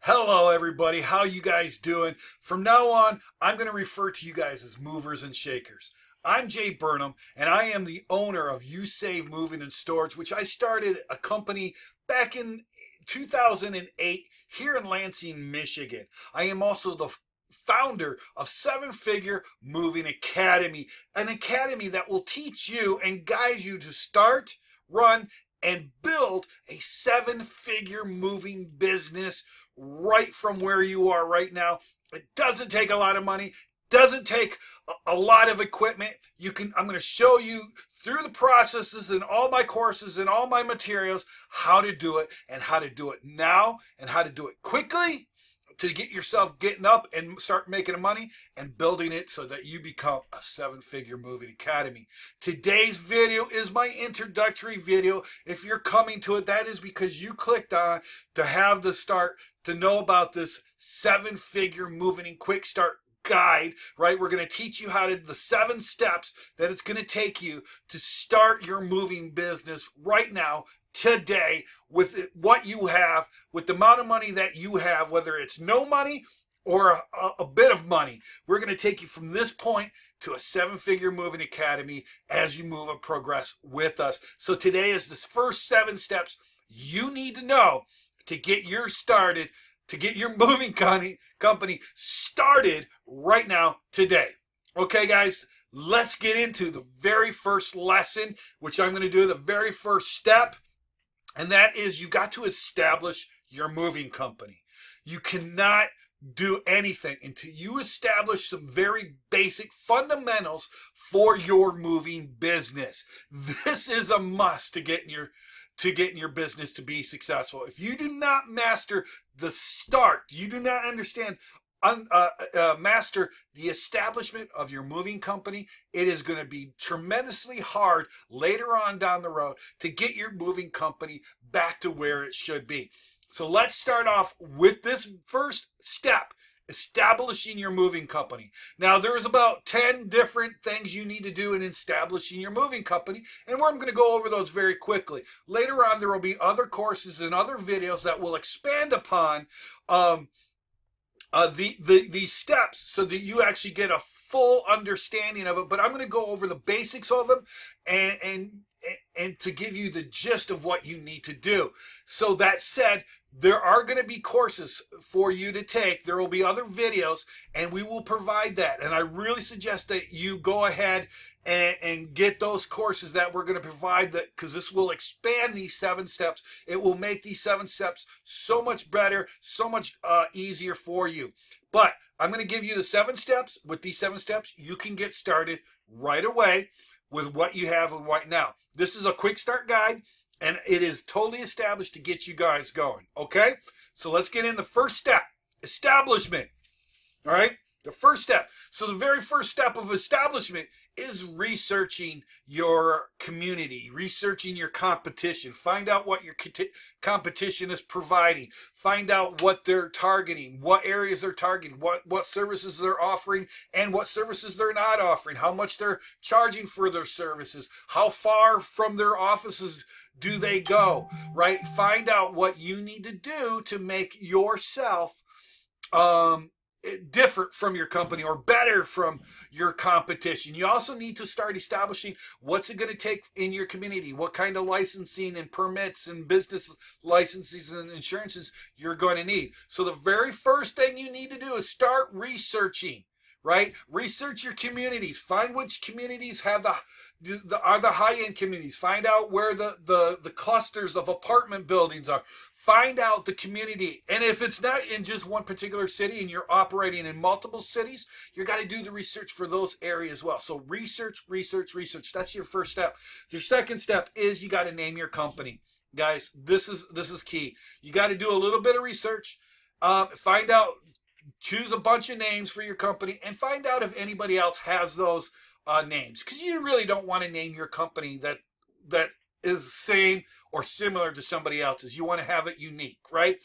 Hello everybody, how you guys doing? From now on, I'm going to refer to you guys as movers and shakers. I'm Jay Burnham, and I am the owner of You Save Moving and Storage, which I started a company back in 2008 here in Lansing, Michigan. I am also the founder of Seven Figure Moving Academy, an academy that will teach you and guide you to start, run, and build a seven-figure moving business right from where you are right now. It doesn't take a lot of money, doesn't take a lot of equipment. I'm going to show you through the processes and all my courses and all my materials how to do it and how to do it now and how to do it quickly to get yourself getting up and start making money and building it so that you become a seven-figure moving academy. Today's video is my introductory video. If you're coming to it, that is because you clicked on to have the start to know about this seven-figure moving and quick start guide, right? We're going to teach you how to the 7 steps that it's going to take you to start your moving business right now, today, with what you have, with the amount of money that you have, whether it's no money or a bit of money. We're going to take you from this point to a 7-figure moving academy as you move and progress with us. So today is the first 7 steps you need to know to get your started, to get your moving company started right now, today. Okay, guys, let's get into the very first lesson, which I'm going to do the very first step, and that is you got to establish your moving company. You cannot do anything until you establish some very basic fundamentals for your moving business. This is a must to get in your business to be successful. If you do not master the start, you do not understand master the establishment of your moving company, it is going to be tremendously hard later on down the road to get your moving company back to where it should be. So let's start off with this first step, establishing your moving company. Now, there's about 10 different things you need to do in establishing your moving company, and I'm going to go over those very quickly. Later on, there will be other courses and other videos that will expand upon these steps so that you actually get a full understanding of it. But I'm going to go over the basics of them and to give you the gist of what you need to do. So that said, there are going to be courses for you to take. There will be other videos, and we will provide that. And I really suggest that you go ahead and get those courses that we're going to provide, that because this will expand these 7 steps. It will make these 7 steps so much better, so much easier for you. But I'm going to give you the 7 steps. With these 7 steps, you can get started right away with what you have right now. This is a quick start guide, and it is totally established to get you guys going. Okay, so let's get in the first step, establishment. All right, the first step. So the very first step of establishment is researching your community, researching your competition. Find out what your competition is providing. Find out what they're targeting, what areas they're targeting, what services they're offering, and what services they're not offering, how much they're charging for their services, how far from their offices do they go, right? Find out what you need to do to make yourself different from your company or better from your competition. You also need to start establishing what's it going to take in your community, what kind of licensing and permits and business licenses and insurances you're going to need. So the very first thing you need to do is start researching, right? Research your communities. Find which communities have are the high-end communities. Find out where the clusters of apartment buildings are. Find out the community. And if it's not in just one particular city and you're operating in multiple cities, you got to do the research for those areas as well. So research, research, research. That's your first step. Your second step is you got to name your company. Guys, this is key. You got to do a little bit of research. Find out, choose a bunch of names for your company, and find out if anybody else has those names, because you really don't want to name your company that is the same or similar to somebody else's. You want to have it unique, right?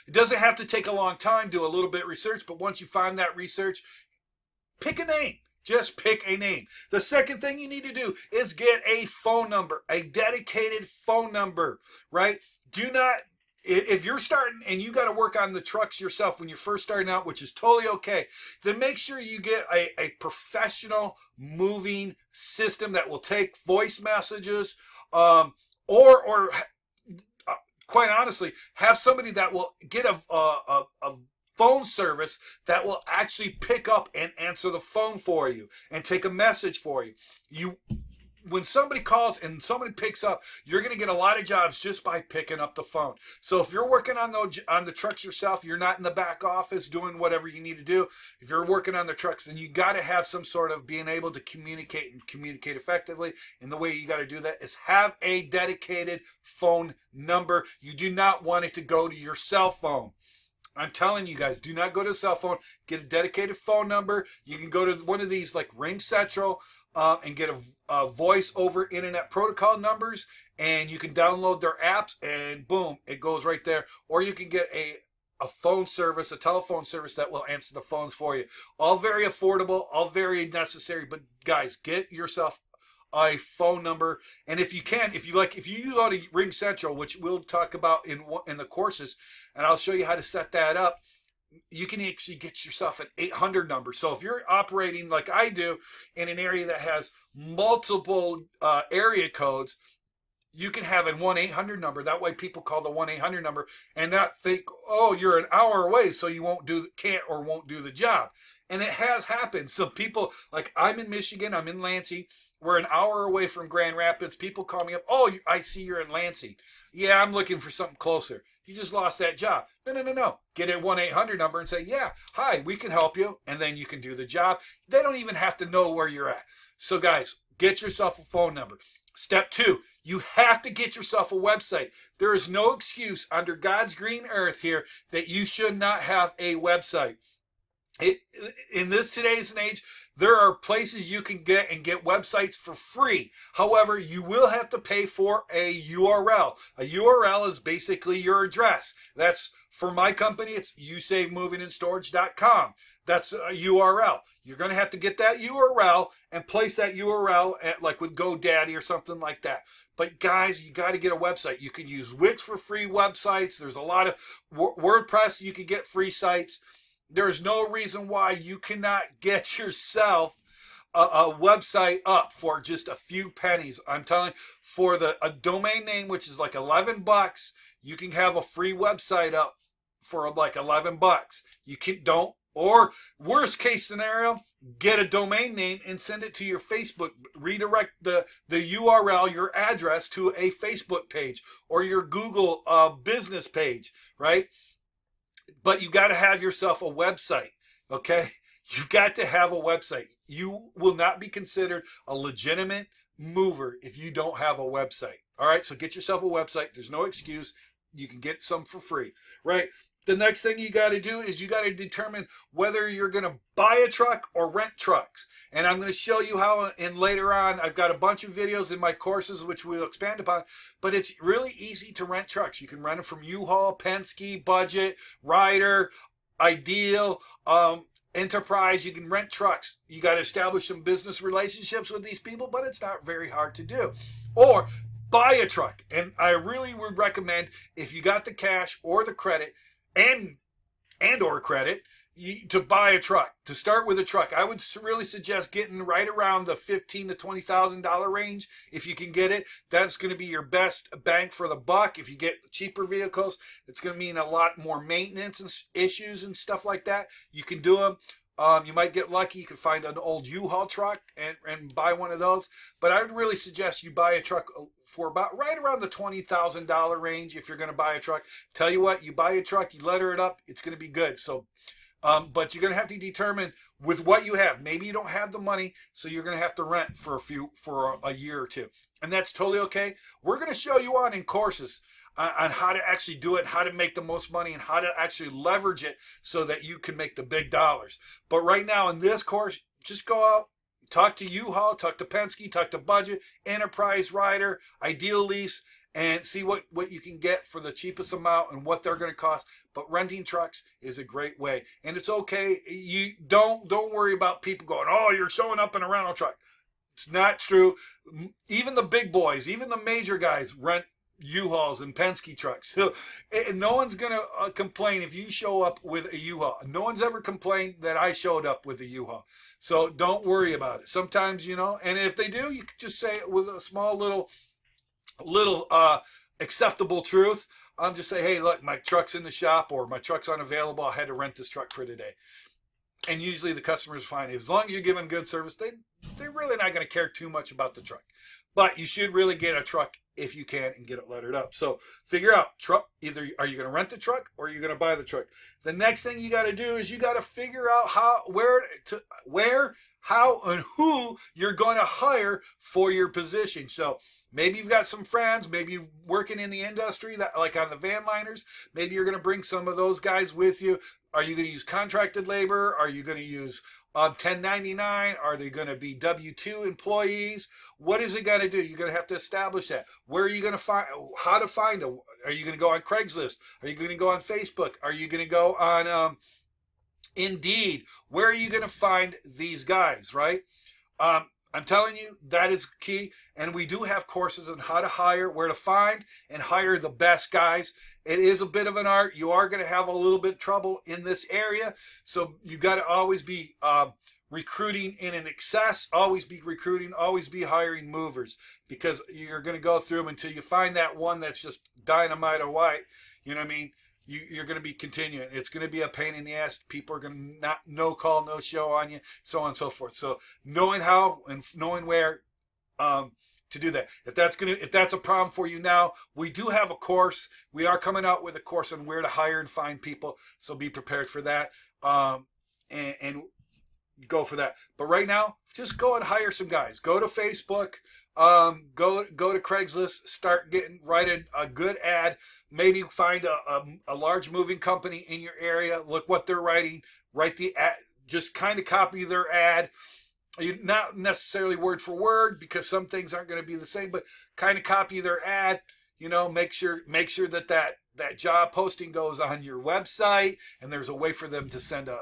It doesn't have to take a long time. Do a little bit of research, but once you find that research, pick a name. Just pick a name. The second thing you need to do is get a phone number, a dedicated phone number, right? Do not If you're starting and you got to work on the trucks yourself when you're first starting out, which is totally okay, then make sure you get a professional moving system that will take voice messages, or quite honestly, have somebody that will get a phone service that will actually pick up and answer the phone for you and take a message for you. When somebody calls and somebody picks up, you're going to get a lot of jobs just by picking up the phone. So if you're working on the trucks yourself, you're not in the back office doing whatever you need to do. If you're working on the trucks, then you got to have some sort of being able to communicate and communicate effectively. And the way you got to do that is have a dedicated phone number. You do not want it to go to your cell phone. I'm telling you guys, do not go to a cell phone. Get a dedicated phone number. You can go to one of these like Ring Central, and get a voice over internet protocol numbers, and you can download their apps, and boom, it goes right there. Or you can get a phone service, a telephone service that will answer the phones for you. All very affordable, all very necessary. But guys, get yourself a phone number, and if you can, if you go to Ring Central, which we'll talk about in the courses, and I'll show you how to set that up. You can actually get yourself an 800 number. So if you're operating like I do in an area that has multiple area codes, you can have a 1-800 number. That way people call the 1-800 number and not think, oh, you're an hour away, so you won't do the job. And it has happened. So people, like I'm in Michigan, I'm in Lansing. We're an hour away from Grand Rapids. People call me up. Oh, I see you're in Lansing. Yeah, I'm looking for something closer. You just lost that job. No. Get a 1-800 number and say, yeah, hi, we can help you. And then you can do the job. They don't even have to know where you're at. So guys, get yourself a phone number. Step 2, you have to get yourself a website. There is no excuse under God's green earth here that you should not have a website. In this today's age, there are places you can get websites for free. However, you will have to pay for a URL. A URL is basically your address. That's for my company, it's usavemovingandstorage.com. That's a URL. You're going to have to get that URL and place that URL at like with GoDaddy or something like that. But guys, you got to get a website. You can use Wix for free websites. There's a lot of WordPress. You can get free sites. There's no reason why you cannot get yourself a website up for just a few pennies. I'm telling you, for a domain name, which is like $11, you can have a free website up for like $11. You or worst case scenario, get a domain name and send it to your Facebook. Redirect the URL, your address, to a Facebook page or your Google business page, right? But you got to have yourself a website, okay? You got to have a website. You will not be considered a legitimate mover if you don't have a website. All right, so get yourself a website. There's no excuse. You can get some for free, right? The next thing you got to do is you got to determine whether you're going to buy a truck or rent trucks. And I'm going to show you how, and later on, I've got a bunch of videos in my courses which we'll expand upon, but it's really easy to rent trucks. You can rent them from U-Haul, Penske, Budget, Ryder, Ideal, Enterprise. You can rent trucks. You got to establish some business relationships with these people, but it's not very hard to do. Or buy a truck. And I really would recommend, if you got the cash or the credit, and or credit, to buy a truck, to start with a truck. I would really suggest getting right around the $15,000 to $20,000 range. If you can get it, that's going to be your best bang for the buck. If you get cheaper vehicles, it's going to mean a lot more maintenance and issues and stuff like that. You can do them. You might get lucky. You can find an old U-Haul truck and buy one of those. But I would really suggest you buy a truck for about right around the $20,000 range if you're going to buy a truck. Tell you what, you buy a truck, you letter it up, it's going to be good. So, but you're going to have to determine with what you have. Maybe you don't have the money, so you're going to have to rent for a year or two. And that's totally okay. We're going to show you in courses on how to actually do it, how to make the most money, and how to actually leverage it so that you can make the big dollars. But right now in this course, just go out, talk to U-Haul, talk to Penske, talk to Budget, Enterprise, Ryder, Ideal Lease, and see what you can get for the cheapest amount and what they're going to cost. But renting trucks is a great way. And it's okay. You don't worry about people going, oh, you're showing up in a rental truck. It's not true. Even the big boys, even the major guys rent U-Hauls and Penske trucks. So no one's going to complain if you show up with a U-Haul. No one's ever complained that I showed up with a U-Haul. So don't worry about it. Sometimes, you know, and if they do, you can just say it with a small little acceptable truth. Just say, hey, look, my truck's in the shop or my truck's unavailable. I had to rent this truck for today. And usually the customer's fine. As long as you're giving good service, they're really not going to care too much about the truck. But you should really get a truck if you can and get it lettered up. So figure out truck, either are you going to rent the truck or are you going to buy the truck? The next thing you got to do is you got to figure out where, how, and who you're going to hire for your position. So maybe you've got some friends, maybe you're working in the industry, that like on the van liners. Maybe you're going to bring some of those guys with you. Are you going to use contracted labor? Are you going to use 1099? Are they going to be W-2 employees? What is it going to do? You're going to have to establish that. Where are you going to find, how to find them? Are you going to go on Craigslist? Are you going to go on Facebook? Are you going to go on Indeed? Where are you going to find these guys, right? I'm telling you, that is key. And we do have courses on how to hire, where to find and hire the best guys. It is a bit of an art. You are going to have a little bit of trouble in this area. So you got to always be recruiting in an excess, always be recruiting, always be hiring movers, because you're going to go through them until you find that one that's just dynamite or white. You know what I mean? You're going to be continuing. It's going to be a pain in the ass. People are going to not no call, no show on you, so on and so forth. So knowing how and knowing where to do that. If that's a problem for you now, we do have a course. We are coming out with a course on where to hire and find people. So be prepared for that and go for that. But right now, just go and hire some guys. Go to Facebook. Go to Craigslist, start write a good ad, maybe find a large moving company in your area, look what they're writing, write the ad, just kind of copy their ad. Not necessarily word for word, because some things aren't going to be the same, but kind of copy their ad, you know, make sure that job posting goes on your website and there's a way for them to send a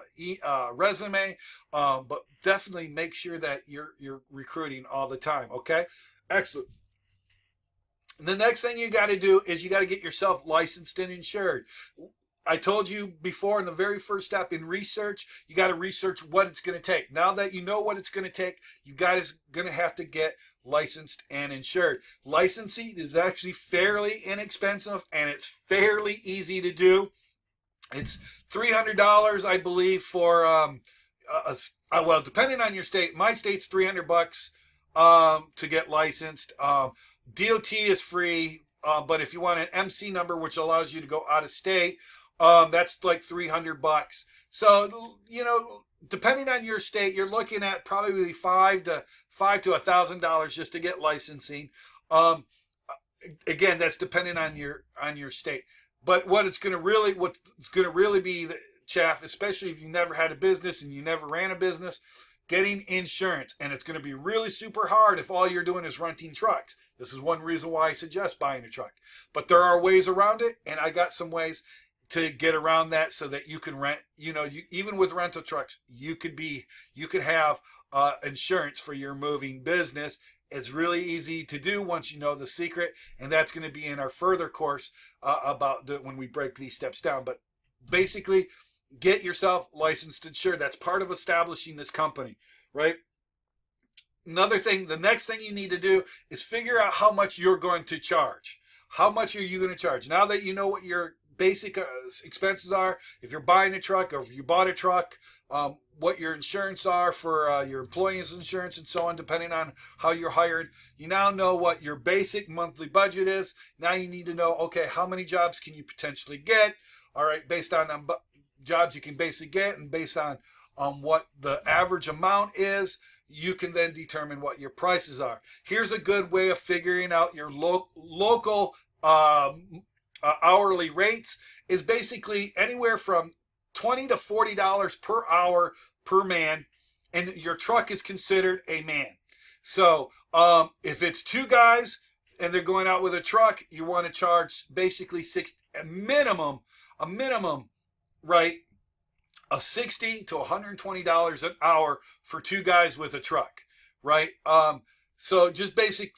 resume. But definitely make sure that you're recruiting all the time. Okay. Excellent. The next thing you got to do is you got to get yourself licensed and insured. I told you before in the very first step in research, you got to research what it's going to take. Now that you know what it's going to take, you guys going to have to get licensed and insured. Licensing is actually fairly inexpensive and it's fairly easy to do. It's $300, I believe, for well, depending on your state. My state's $300 to get licensed. DOT is free, but if you want an MC number, which allows you to go out of state, that's like $300. So, you know, depending on your state, you're looking at probably $500 to $1,000 just to get licensing. Again, that's depending on your state. But what's going to really be the chaff, especially if you never had a business and you never ran a business, getting insurance. And it's going to be really super hard if all you're doing is renting trucks. This is one reason why I suggest buying a truck. But there are ways around it, and I got some ways to get around that so that you can rent, you know, even with rental trucks, you could have insurance for your moving business. It's really easy to do once you know the secret, and that's going to be in our further course about when we break these steps down. But basically, get yourself licensed and insured. That's part of establishing this company, right? Another thing, the next thing you need to do is figure out how much you're going to charge. How much are you going to charge? Now that you know what your basic expenses are, if you're buying a truck or if you bought a truck, what your insurance are for your employee's insurance and so on, depending on how you're hired. You now know what your basic monthly budget is. Now you need to know, okay, how many jobs can you potentially get? All right, based on jobs you can basically get and based on what the average amount is, you can then determine what your prices are. Here's a good way of figuring out your local hourly rates is basically anywhere from $20 to $40 per hour per man, and your truck is considered a man. So if it's two guys and they're going out with a truck, you want to charge basically a minimum, right, of $60 to $120 an hour for two guys with a truck, right? So just basic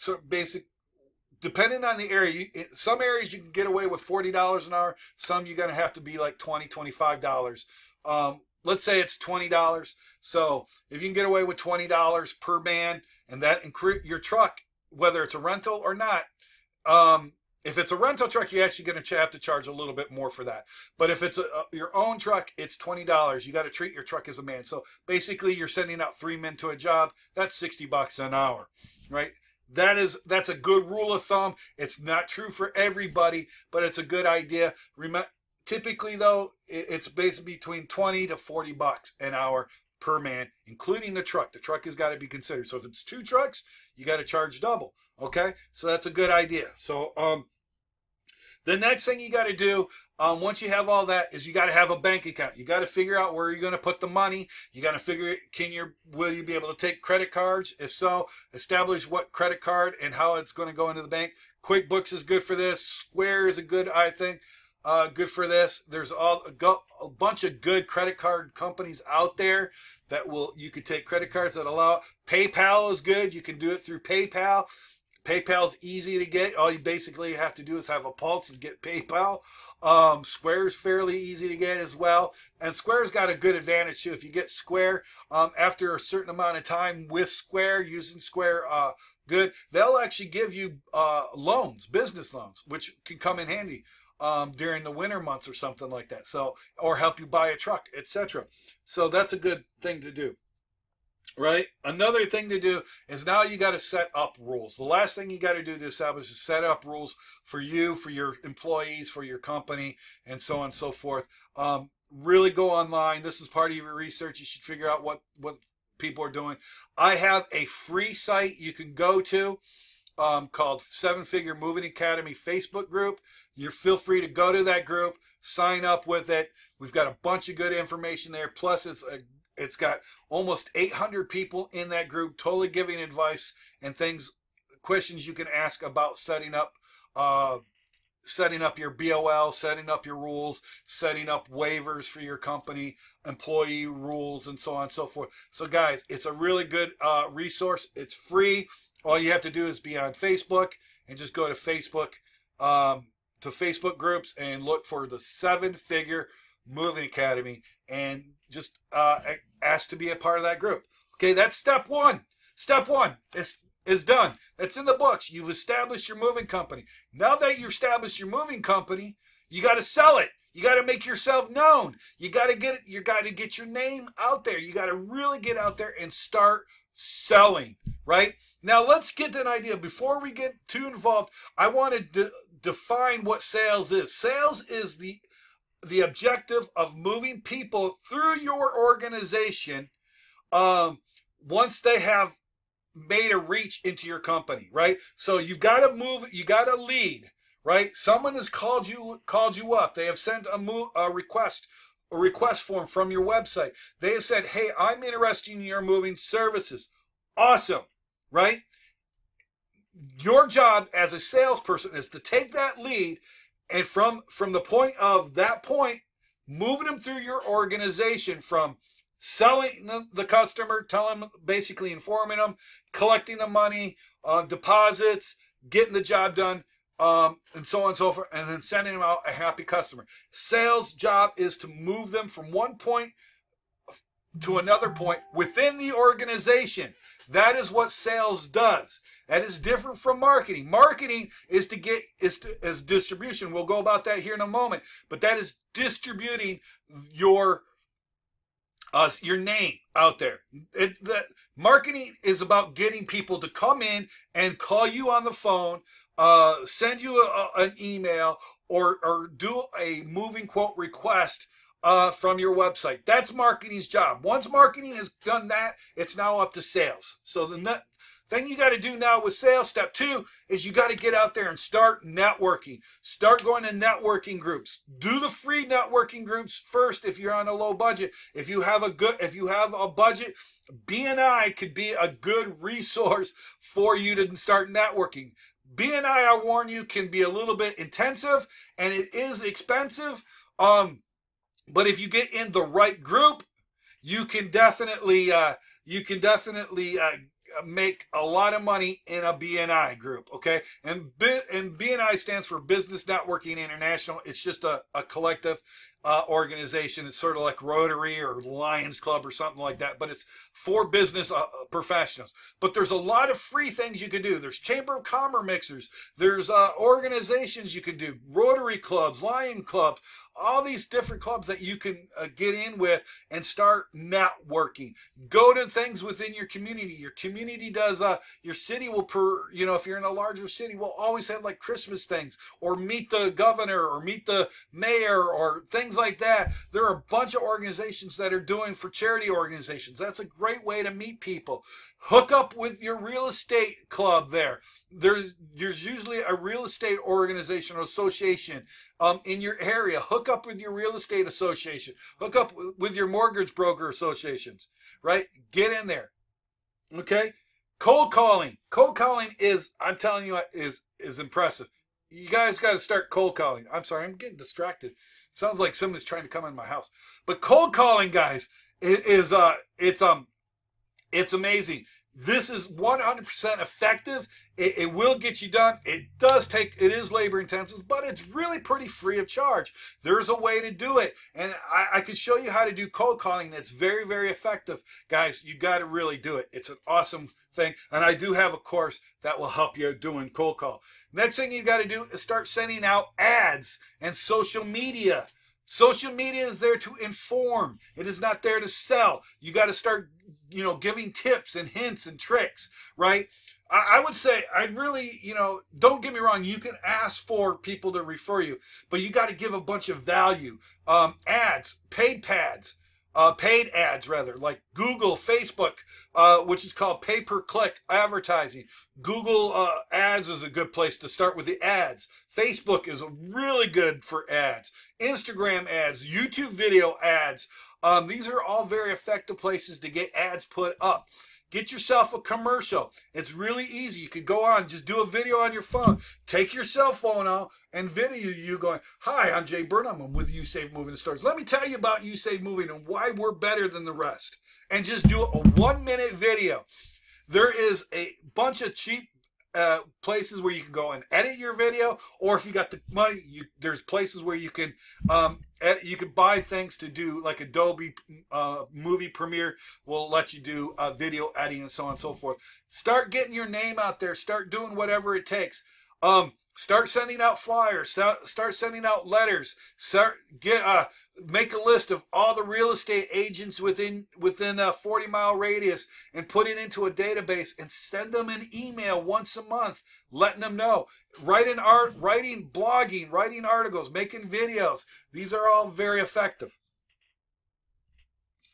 depending on the area, some areas you can get away with $40 an hour. Some you're going to have to be like $20, $25. Let's say it's $20. So if you can get away with $20 per man, and that include your truck, whether it's a rental or not, if it's a rental truck, you're actually going to have to charge a little bit more for that. But if it's your own truck, it's $20. You got to treat your truck as a man. So basically, you're sending out 3 men to a job. That's $60 an hour, right? That's a good rule of thumb. It's not true for everybody, but it's a good idea. Typically, though, it's basically between 20 to 40 bucks an hour per man, including the truck. The truck has got to be considered. So if it's 2 trucks, you got to charge double. Okay, so that's a good idea. So the next thing you got to do once you have all that is you got to have a bank account. You got to figure out where you're going to put the money. You got to figure, will you be able to take credit cards? If so, establish what credit card and how it's going to go into the bank. QuickBooks is good for this. Square is a good, I think, good for this. There's a bunch of good credit card companies out there that you could take credit cards that allow. PayPal is good. You can do it through PayPal. PayPal's easy to get. All you basically have to do is have a pulse and get PayPal. Square's fairly easy to get as well. And Square's got a good advantage too. If you get Square, after a certain amount of time with Square, using Square, they'll actually give you loans, business loans, which can come in handy during the winter months or something like that. So, or help you buy a truck, etc. So that's a good thing to do. Right? Another thing to do is now you got to set up rules. The last thing you got to do to establish is set up rules for you, for your employees, for your company, and so on and so forth. Really go online. This is part of your research. You should figure out what people are doing. I have a free site you can go to called 7-Figure Moving Academy Facebook group. You feel free to go to that group, sign up with it. We've got a bunch of good information there. Plus, it's got almost 800 people in that group, totally giving advice and questions you can ask about setting up your BOL, setting up your rules, setting up waivers for your company, employee rules, and so on and so forth. So guys, it's a really good resource. It's free. All you have to do is be on Facebook and just go to Facebook, to Facebook groups and look for the 7-Figure Moving Academy and just ask to be a part of that group. Okay, that's step one. Step one is done. That's in the books. You've established your moving company. Now that you established your moving company, you got to sell it. You got to make yourself known. You got to get it. You got to get your name out there. You got to really get out there and start selling. Right now, let's get an idea. Before we get too involved, I want to define what sales is. Sales is the objective of moving people through your organization once they have made a reach into your company, right? So you've got to move, you got to lead, right? Someone has called you up. They have sent a request form from your website. They have said, hey, I'm interested in your moving services. Awesome, right? Your job as a salesperson is to take that lead and from the point of that point, moving them through your organization from selling the customer, telling them, basically informing them, collecting the money, deposits, getting the job done, and so on and so forth, and then sending them out a happy customer. Sales job is to move them from one point to another point within the organization. That is what sales does. That is different from marketing. Marketing is distribution. We'll go about that here in a moment. But that is distributing your name out there. Marketing is about getting people to come in and call you on the phone, send you an email, or do a moving quote request from your website. That's marketing's job. Once marketing has done that, it's now up to sales. So the thing you got to do now with sales, step 2, is you got to get out there and start networking. Start going to networking groups. Do the free networking groups first if you're on a low budget. If you have a budget, BNI could be a good resource for you to start networking. BNI, I warn you, can be a little bit intensive and it is expensive. But if you get in the right group, you can definitely make a lot of money in a BNI group, okay? And BNI stands for Business Networking International. It's just a collective organization. It's sort of like Rotary or Lions Club or something like that, but it's for business professionals. But there's a lot of free things you can do. There's Chamber of Commerce mixers. There's organizations you can do, Rotary clubs, Lion clubs, all these different clubs that you can get in with and start networking. Go to things within your community. Your community does, your city will, if you're in a larger city, will always have like Christmas things, or meet the governor, or meet the mayor, or things like that. There are a bunch of organizations that are doing for charity organizations. That's a great way to meet people. Hook up with your real estate club there. There's usually a real estate organization or association in your area. Hook up with your real estate association. Hook up with your mortgage broker associations, right? Get in there, okay? Cold calling. Cold calling is, I'm telling you, is impressive. You guys got to start cold calling. I'm sorry, I'm getting distracted. Sounds like somebody's trying to come in my house. But cold calling, guys, it's amazing. This is 100% effective. It will get you done. It is labor intensive, but it's really pretty free of charge. There's a way to do it. And I could show you how to do cold calling that's very, very effective. Guys, you got to really do it. It's an awesome thing. And I do have a course that will help you doing cold call. Next thing you got to do is start sending out ads and social media. Social media is there to inform. It is not there to sell. You got to start, giving tips and hints and tricks, right? I would say, I'd really, don't get me wrong. You can ask for people to refer you, but you got to give a bunch of value. Ads, paid ads rather, like Google, Facebook, which is called pay-per-click advertising. Google ads is a good place to start with the ads. Facebook is really good for ads. Instagram ads, YouTube video ads. These are all very effective places to get ads put up. Get yourself a commercial. It's really easy. You could go on, just do a video on your phone. Take your cell phone out and video you going, "Hi, I'm Jay Burnham. I'm with YouSave Moving and Storage. Let me tell you about YouSave Moving and why we're better than the rest." And just do a 1-minute video. There is a bunch of cheap places where you can go and edit your video, or if you got the money, there's places where you can buy things to do, like Adobe Movie Premiere will let you do video editing and so on and so forth. Start getting your name out there. Start doing whatever it takes. Start sending out flyers. Start sending out letters. Make a list of all the real estate agents within a 40-mile radius and put it into a database and send them an email once a month, letting them know. Writing, blogging, writing articles, making videos. These are all very effective.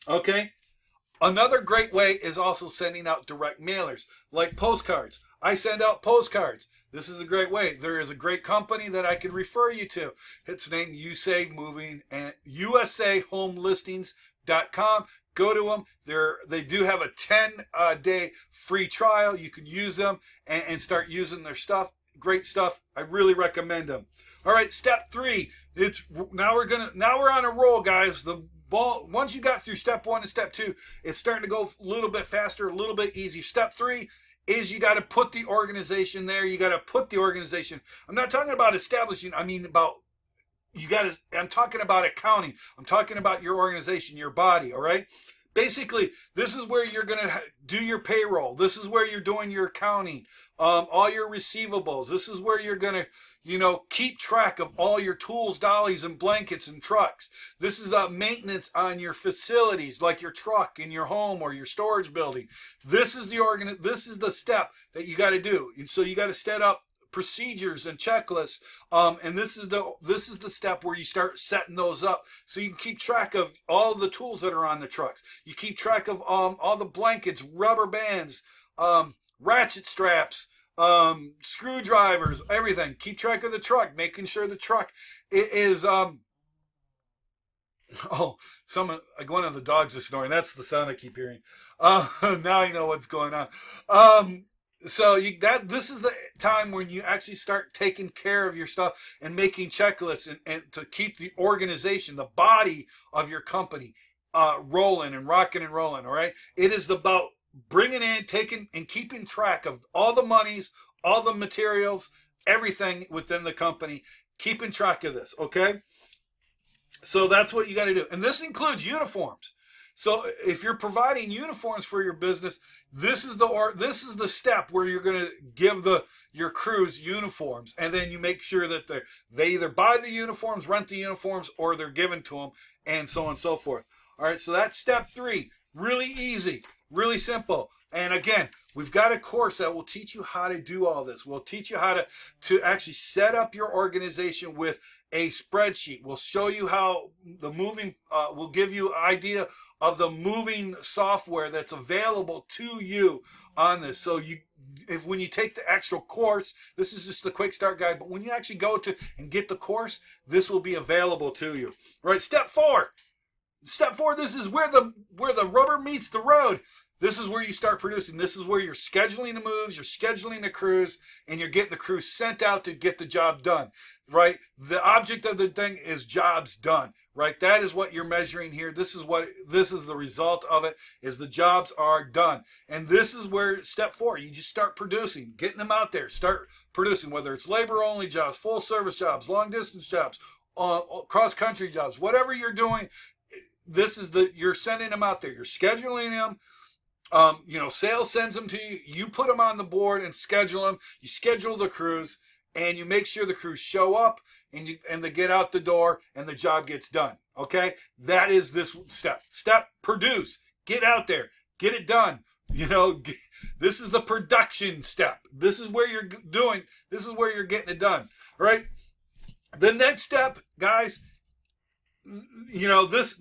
Okay? Another great way is also sending out direct mailers, like postcards. I send out postcards. This is a great way. There is a great company that I can refer you to. It's named YouSave Moving and USAHomeListings.com. Go to them. They do have a 10-day free trial. You can use them and start using their stuff. Great stuff. I really recommend them. All right, step 3. Now we're on a roll, guys. Once you got through step 1 and step 2, it's starting to go a little bit faster, a little bit easier. Step 3 is you got to put the organization there. You got to put the organization. I'm not talking about establishing. I mean about I'm talking about accounting. I'm talking about your organization, your body. All right. Basically, this is where you're going to do your payroll. This is where you're doing your accounting, all your receivables. This is where you're going to, keep track of all your tools, dollies, and blankets and trucks. This is the maintenance on your facilities, like your truck in your home or your storage building. This is the step that you got to do. And so you got to set up procedures and checklists, and this is the step where you start setting those up so you can keep track of all the tools that are on the trucks. You keep track of all the blankets, rubber bands, ratchet straps, screwdrivers, everything. Keep track of the truck, making sure the truck is one of the dogs is snoring. That's the sound I keep hearing. Now I know what's going on. So this is the time when you actually start taking care of your stuff and making checklists and to keep the organization, the body of your company rolling and rocking and rolling. All right. It is about bringing in, taking, and keeping track of all the monies, all the materials, everything within the company, keeping track of this, okay? So that's what you got to do. And this includes uniforms. So if you're providing uniforms for your business, this is the step where you're going to give your crews uniforms, and then you make sure that they either buy the uniforms, rent the uniforms, or they're given to them, and so on and so forth. All right, so that's step 3. Really easy, really simple. And again, we've got a course that will teach you how to do all this. We'll teach you how to actually set up your organization with a spreadsheet. We'll show you how the moving, we'll give you an idea of the moving software that's available to you on this. So when you take the actual course, this is just the quick start guide, but when you actually go to and get the course, this will be available to you. Right, step 4. Step 4, this is where the rubber meets the road. This is where you start producing. This is where you're scheduling the moves, you're scheduling the crews, and you're getting the crews sent out to get the job done, right? The object of the thing is jobs done, right? That is what you're measuring here. This is the result of it, is the jobs are done. And this is where step 4, you just start producing, getting them out there, start producing, whether it's labor only jobs, full service jobs, long distance jobs, cross country jobs, whatever you're doing. You're sending them out there, you're scheduling them. Sales sends them to you. You put them on the board and schedule them. You schedule the crews, and you make sure the crews show up and they get out the door and the job gets done. Okay, that is this step. Produce. Get out there. Get it done. This is the production step. This is where you're doing. This is where you're getting it done. All right. The next step, guys. This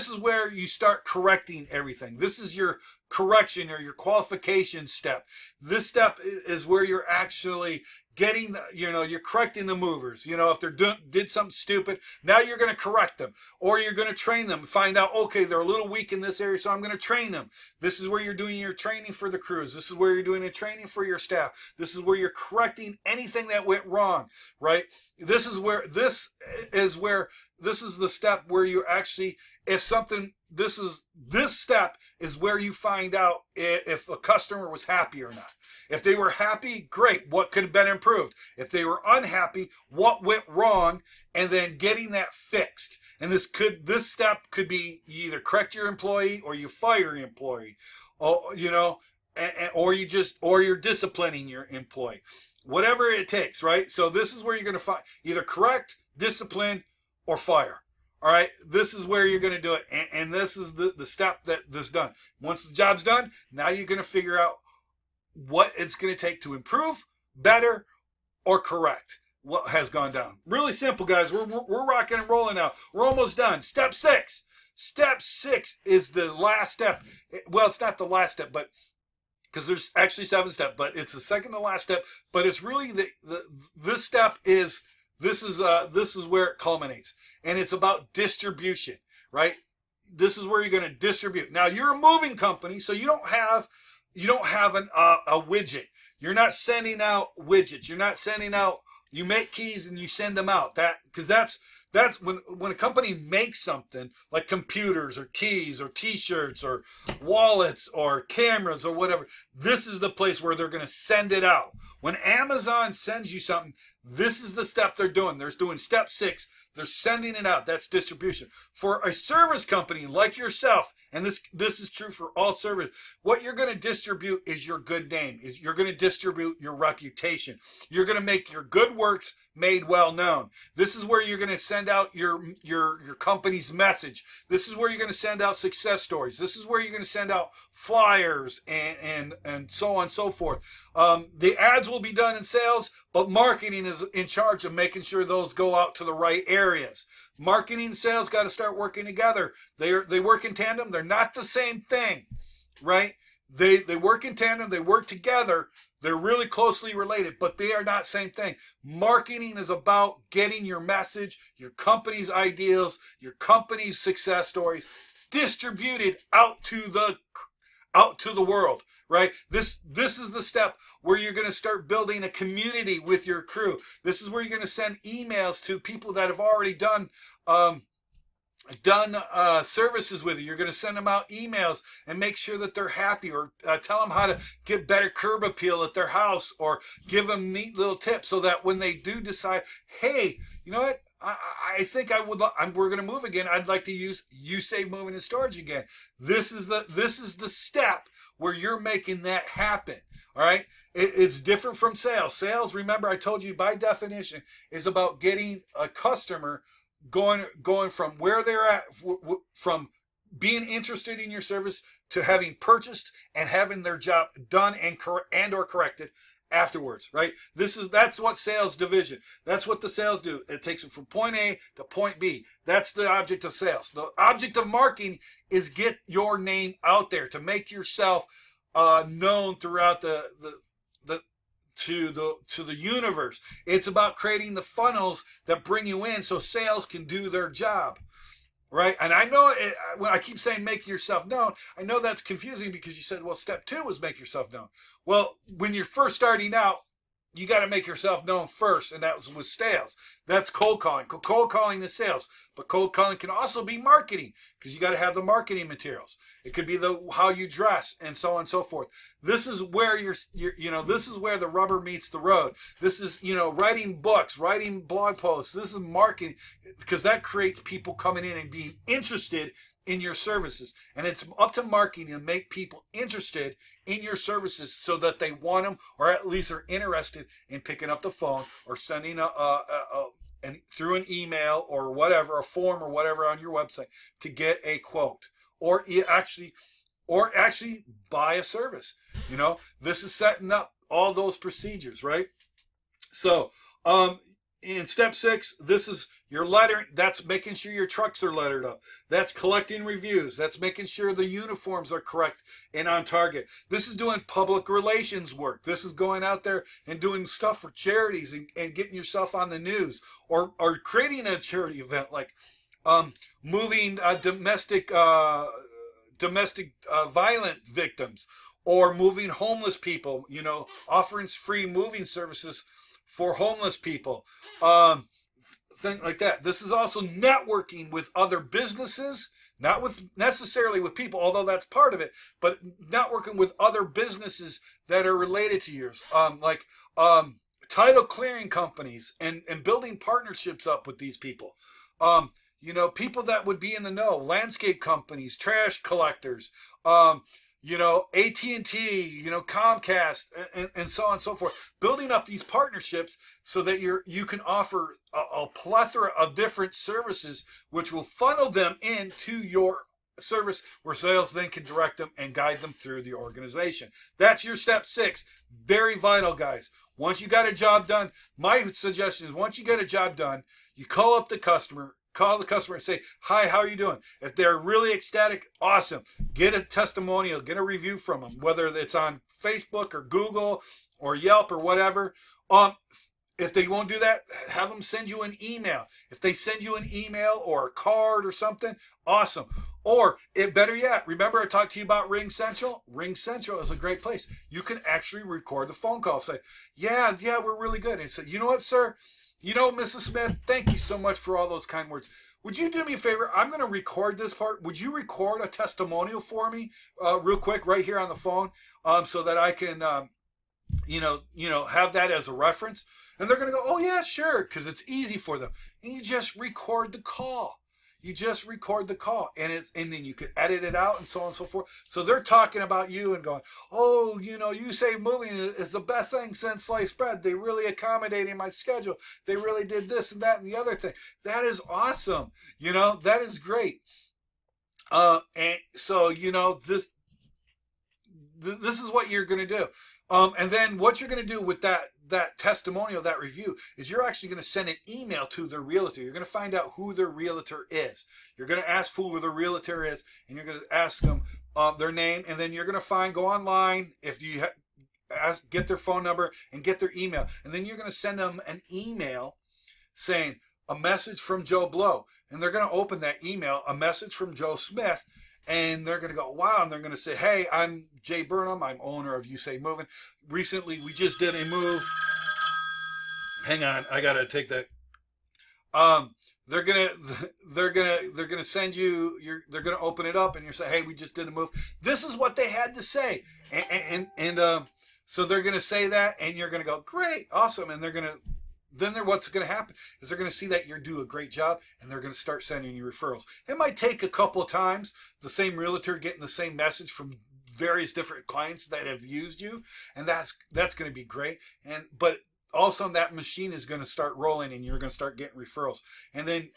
is where you start correcting everything. This is your correction or your qualification step. This step is where you're actually getting, you're correcting the movers. If they did something stupid, now you're going to correct them, or you're going to train them, find out, okay, they're a little weak in this area, so I'm going to train them. This is where you're doing your training for the crews. This is where you're doing a training for your staff. This is where you're correcting anything that went wrong, right? This is the step where you actually, this step is where you find out if a customer was happy or not. If they were happy, great. What could have been improved? If they were unhappy, what went wrong? And then getting that fixed. And this step could be you either correct your employee or you fire your employee, or you're disciplining your employee. Whatever it takes, right? So this is where you're going to find either correct, discipline, or fire. All right, this is where you're going to do it, and this is the step that this done. Once the job's done, now you're going to figure out what it's going to take to improve, better, or correct what has gone down. Really simple, guys. We're rocking and rolling now. We're almost done. Step 6. Step 6 is the last step. Well, it's not the last step, but because there's actually 7 steps, but it's the second to last step. But it's really this step is this is where it culminates. And it's about distribution, right? This is where you're going to distribute. Now, you're a moving company, so you don't have a widget. You're not sending out widgets. You're not sending out. You make keys and you send them out. Because that's when a company makes something like computers or keys or T-shirts or wallets or cameras or whatever. This is the place where they're going to send it out. When Amazon sends you something, this is the step they're doing. They're doing step 6. They're sending it out. That's distribution. For a service company like yourself, and this is true for all service, what you're going to distribute is your good name. You're going to distribute your reputation. You're going to make your good works made well known. This is where you're going to send out your company's message. This is where you're going to send out success stories. This is where you're going to send out flyers and so on and so forth. The ads will be done in sales, but marketing is in charge of making sure those go out to the right areas. Marketing and sales got to start working together. They work in tandem. They're not the same thing, right? They work in tandem. They work together. They're really closely related, but they are not the same thing. Marketing is about getting your message, your company's ideals, your company's success stories distributed out to the world, right? This is the step where you're going to start building a community with your crew. This is where you're going to send emails to people that have already done done services with you. You're going to send them out emails and make sure that they're happy, or tell them how to get better curb appeal at their house, or give them neat little tips so that when they do decide, hey, you know what, I think we're going to move again. I'd like to use USave Moving and Storage again. This is the step where you're making that happen. All right. It's different from sales. Sales, remember, I told you by definition, is about getting a customer going from where they're at, from being interested in your service to having purchased and having their job done and or corrected afterwards, right? That's what sales division. That's what the sales do. It takes them from point A to point B. That's the object of sales. The object of marketing is get your name out there, to make yourself known throughout to the universe. It's about creating the funnels that bring you in so sales can do their job, right? And I know when I keep saying make yourself known, I know that's confusing because you said, well, step 2 was make yourself known. Well, when you're first starting out, you got to make yourself known first, and that was with sales. That's cold calling. Cold calling is sales, but cold calling can also be marketing, because you got to have the marketing materials. It could be how you dress, and so on and so forth. This is where this is where the rubber meets the road. This is, writing books, writing blog posts. This is marketing, because that creates people coming in and being interested in your services. And it's up to marketing to make people interested in your services so that they want them, or at least are interested in picking up the phone or sending through an email or whatever, a form or whatever on your website to get a quote, or actually buy a service. This is setting up all those procedures, right? So in step 6, this is your lettering. That's making sure your trucks are lettered up. That's collecting reviews. That's making sure the uniforms are correct and on target. This is doing public relations work. This is going out there and doing stuff for charities and getting yourself on the news, or creating a charity event like moving domestic violent victims, or moving homeless people, offering free moving services for homeless people, thing like that. This is also networking with other businesses, not necessarily with people, although that's part of it, but networking with other businesses that are related to yours, like title clearing companies, and building partnerships up with these people. People that would be in the know, landscape companies, trash collectors, AT&T, Comcast, and so on and so forth. Building up these partnerships so that you can offer a plethora of different services, which will funnel them into your service, where sales then can direct them and guide them through the organization. That's your step 6. Very vital, guys. Once you got a job done, my suggestion is, once you get a job done, you call up the customer. Call the customer and say, hi, how are you doing? If they're really ecstatic, awesome. Get a testimonial, get a review from them, whether it's on Facebook or Google or Yelp or whatever. If they won't do that, have them send you an email. If they send you an email or a card or something, awesome. Or better yet, remember I talked to you about Ring Central? Ring Central is a great place. You can actually record the phone call. Say, yeah, we're really good. And say, you know what, sir? Mrs. Smith, thank you so much for all those kind words. Would you do me a favor? I'm going to record this part. Would you record a testimonial for me real quick right here on the phone, so that I can, have that as a reference? And they're going to go, oh, yeah, sure, because it's easy for them. And you just record the call. You just record the call, and then you could edit it out and so on and so forth. So they're talking about you and going, oh, USave Moving is the best thing since sliced bread. They really accommodated my schedule. They really did this and that and the other thing. That is awesome. That is great. And so, this is what you're going to do. And then what you're going to do with that testimonial, that review, is you're actually going to send an email to their realtor. You're going to find out who their realtor is. You're going to ask who the realtor is, and you're going to ask them their name, and then you're going to go online if you get their phone number and get their email, and then you're going to send them an email saying a message from Joe Blow, and they're going to open that email, a message from Joe Smith. And they're going to go, wow, and they're going to say, hey, I'm Jay Burnham. I'm owner of USave Moving. Recently, we just did a move. Hang on, I got to take that. they're gonna send you. They're gonna open it up, and you're saying, "Hey, we just did a move." This is what they had to say, and so they're gonna say that, and you're gonna go, "Great, awesome," and what's going to happen is they're going to see that you do a great job, and they're going to start sending you referrals. It might take a couple of times, the same realtor getting the same message from various different clients that have used you, and that's going to be great. But also that machine is going to start rolling, and you're going to start getting referrals. And then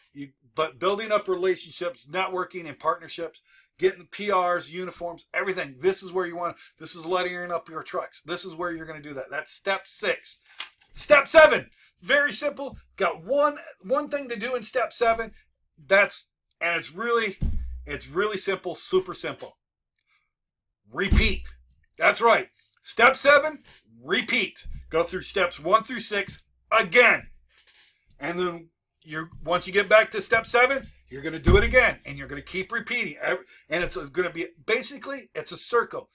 but building up relationships, networking, and partnerships, getting PRs, uniforms, everything. This is where you want. This is lettering up your trucks. This is where you're going to do that. That's step 6. Step 7. Very simple. Got one thing to do in step 7. It's really simple, super simple. Repeat. That's right. Step 7, repeat. Go through steps 1 through 6 again. And then once you get back to step 7, you're going to do it again, and you're going to keep repeating. And it's going to be basically it's a circle.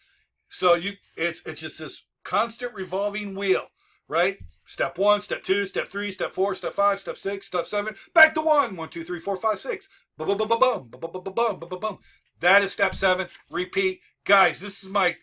So it's just this constant revolving wheel, right? Step 1, step 2, step 3, step 4, step 5, step 6, step 7, back to 1. 1, 2, 3, 4, 5, 6. Boom, boom, boom, boom, boom, boom, boom, boom, boom, boom. That is step 7. Repeat, guys. This is my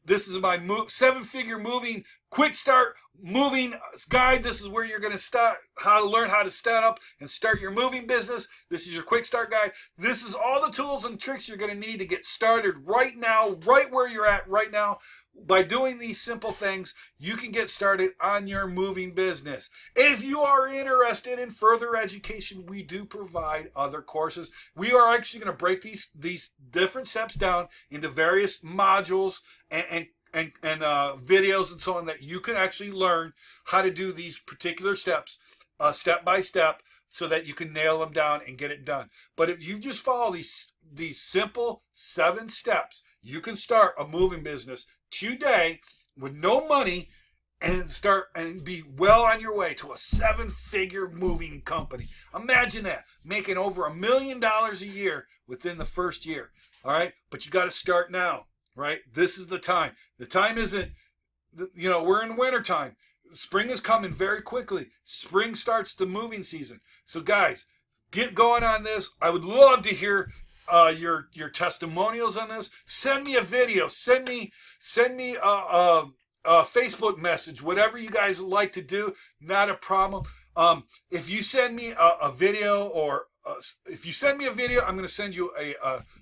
7-figure moving quick start moving guide. This is where you're going to start learn how to set up and start your moving business. This is your quick start guide. This is all the tools and tricks you're going to need to get started right now, right where you're at right now. By doing these simple things, you can get started on your moving business. If you are interested in further education, we do provide other courses. We are actually going to break these different steps down into various modules and videos and so on, that you can actually learn how to do these particular steps step by step, so that you can nail them down and get it done. But if you just follow these simple 7 steps, you can start a moving business today with no money and start and be well on your way to a 7-figure moving company. Imagine that, making over $1 million a year within the first year. All right, but you got to start now, right? This is the time. The time isn't, we're in winter time. Spring is coming very quickly. Spring starts the moving season. So guys, get going on this. I would love to hear your testimonials on this. Send me a video. Send me a Facebook message. Whatever you guys like to do, not a problem. If you send me a video, or if you send me a video, I'm going to send you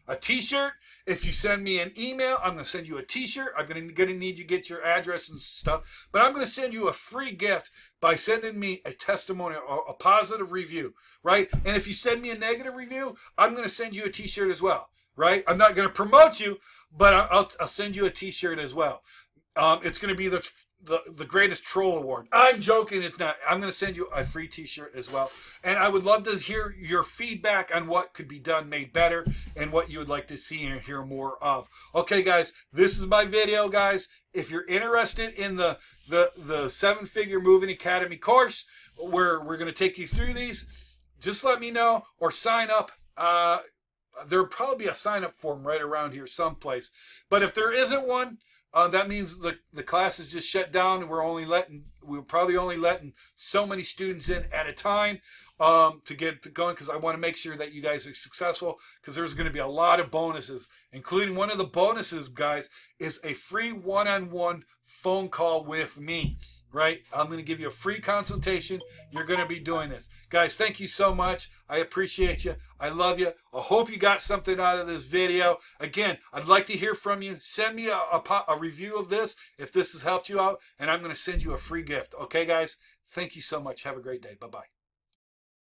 a t-shirt. If you send me an email, I'm going to send you a t-shirt. I'm going to need you to get your address and stuff. But I'm going to send you a free gift by sending me a testimonial or a positive review, right? And if you send me a negative review, I'm going to send you a t-shirt as well, right? I'm not going to promote you, but I'll send you a t-shirt as well. It's going to be the greatest troll award. I'm joking, it's not. I'm going to send you a free t-shirt as well. And I would love to hear your feedback on what could be done, made better, and what you would like to see and hear more of. Okay, guys, this is my video, guys. If you're interested in the 7-figure moving academy course, where we're going to take you through these, just let me know or sign up. There'll probably be a sign-up form right around here someplace. But if there isn't one, that means the class is just shut down, and we're probably only letting so many students in at a time to get going, because I want to make sure that you guys are successful, because there's going to be a lot of bonuses, including one of the bonuses, guys, is a free one-on-one phone call with me. Right? I'm going to give you a free consultation. You're going to be doing this. Guys, thank you so much. I appreciate you. I love you. I hope you got something out of this video. Again, I'd like to hear from you. Send me a review of this if this has helped you out, and I'm going to send you a free gift. Okay, guys? Thank you so much. Have a great day. Bye-bye.